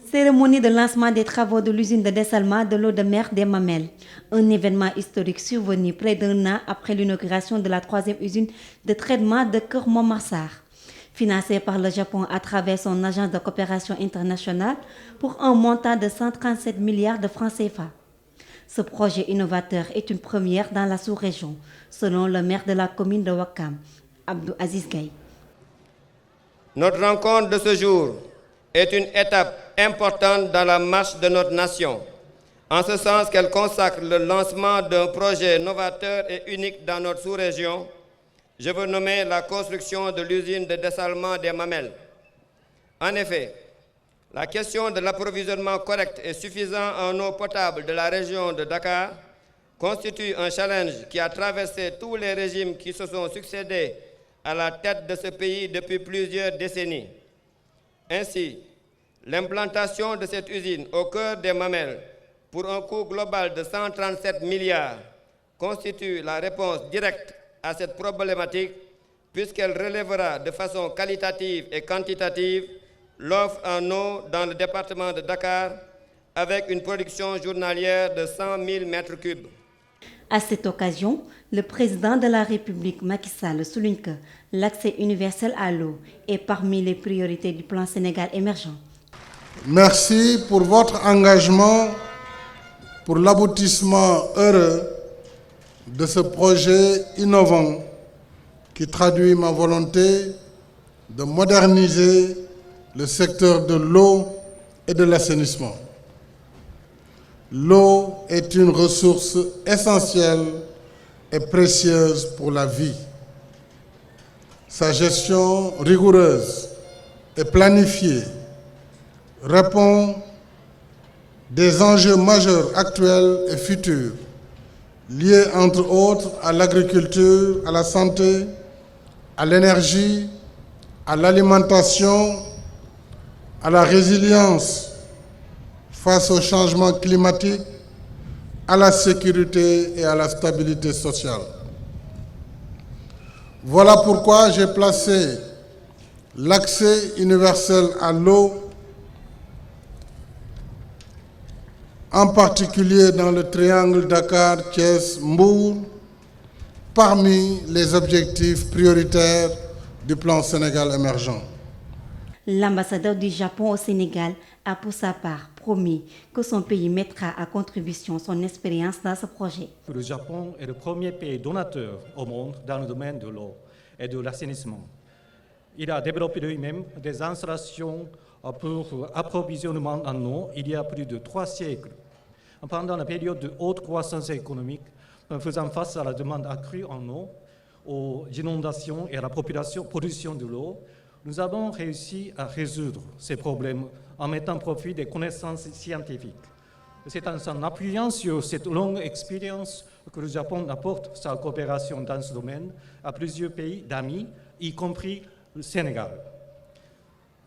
Cérémonie de lancement des travaux de l'usine de dessalement de l'eau de mer des Mamelles. Un événement historique survenu près d'un an après l'inauguration de la troisième usine de traitement de Keur Momar. Financée par le Japon à travers son agence de coopération internationale pour un montant de 137 milliards de francs CFA. Ce projet innovateur est une première dans la sous-région, selon le maire de la commune de Ouakam, Abdou Aziz Gaye. Notre rencontre de ce jour est une étape importante dans la marche de notre nation, en ce sens qu'elle consacre le lancement d'un projet novateur et unique dans notre sous-région. Je veux nommer la construction de l'usine de dessalement des Mamelles. En effet, la question de l'approvisionnement correct et suffisant en eau potable de la région de Dakar constitue un challenge qui a traversé tous les régimes qui se sont succédés à la tête de ce pays depuis plusieurs décennies. Ainsi, l'implantation de cette usine au cœur des Mamelles pour un coût global de 137 milliards constitue la réponse directe à cette problématique puisqu'elle relèvera de façon qualitative et quantitative l'offre en eau dans le département de Dakar avec une production journalière de 100 000 mètres cubes. À cette occasion, le président de la République Macky Sall souligne que l'accès universel à l'eau est parmi les priorités du plan Sénégal émergent. Merci pour votre engagement pour l'aboutissement heureux de ce projet innovant qui traduit ma volonté de moderniser le secteur de l'eau et de l'assainissement. L'eau est une ressource essentielle et précieuse pour la vie. Sa gestion rigoureuse et planifiée répond des enjeux majeurs actuels et futurs, liés entre autres à l'agriculture, à la santé, à l'énergie, à l'alimentation, à la résilience face au changement climatique, à la sécurité et à la stabilité sociale. Voilà pourquoi j'ai placé l'accès universel à l'eau, en particulier dans le triangle Dakar-Thiès-Mbour, parmi les objectifs prioritaires du plan Sénégal émergent. L'ambassadeur du Japon au Sénégal a pour sa part promis que son pays mettra à contribution son expérience dans ce projet. Le Japon est le premier pays donateur au monde dans le domaine de l'eau et de l'assainissement. Il a développé lui-même des installations pour approvisionnement en eau il y a plus de 3 siècles. Pendant la période de haute croissance économique, faisant face à la demande accrue en eau, aux inondations et à la pollution de l'eau, nous avons réussi à résoudre ces problèmes en mettant profit des connaissances scientifiques. C'est en s'en appuyant sur cette longue expérience que le Japon apporte sa coopération dans ce domaine à plusieurs pays d'amis, y compris le Sénégal.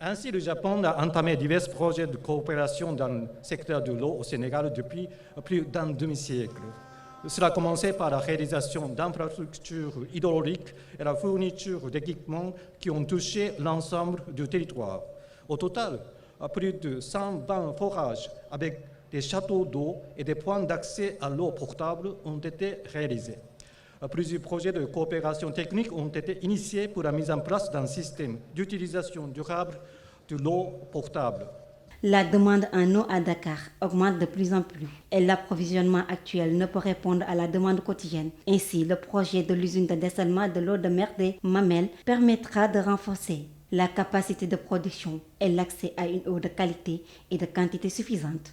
Ainsi, le Japon a entamé divers projets de coopération dans le secteur de l'eau au Sénégal depuis plus d'un demi-siècle. Cela a commencé par la réalisation d'infrastructures hydrauliques et la fourniture d'équipements qui ont touché l'ensemble du territoire. Au total, plus de 120 forages avec des châteaux d'eau et des points d'accès à l'eau potable ont été réalisés. Plusieurs projets de coopération technique ont été initiés pour la mise en place d'un système d'utilisation durable de l'eau potable. La demande en eau à Dakar augmente de plus en plus et l'approvisionnement actuel ne peut répondre à la demande quotidienne. Ainsi, le projet de l'usine de dessalement de l'eau de mer des Mamelles permettra de renforcer la capacité de production et l'accès à une eau de qualité et de quantité suffisante.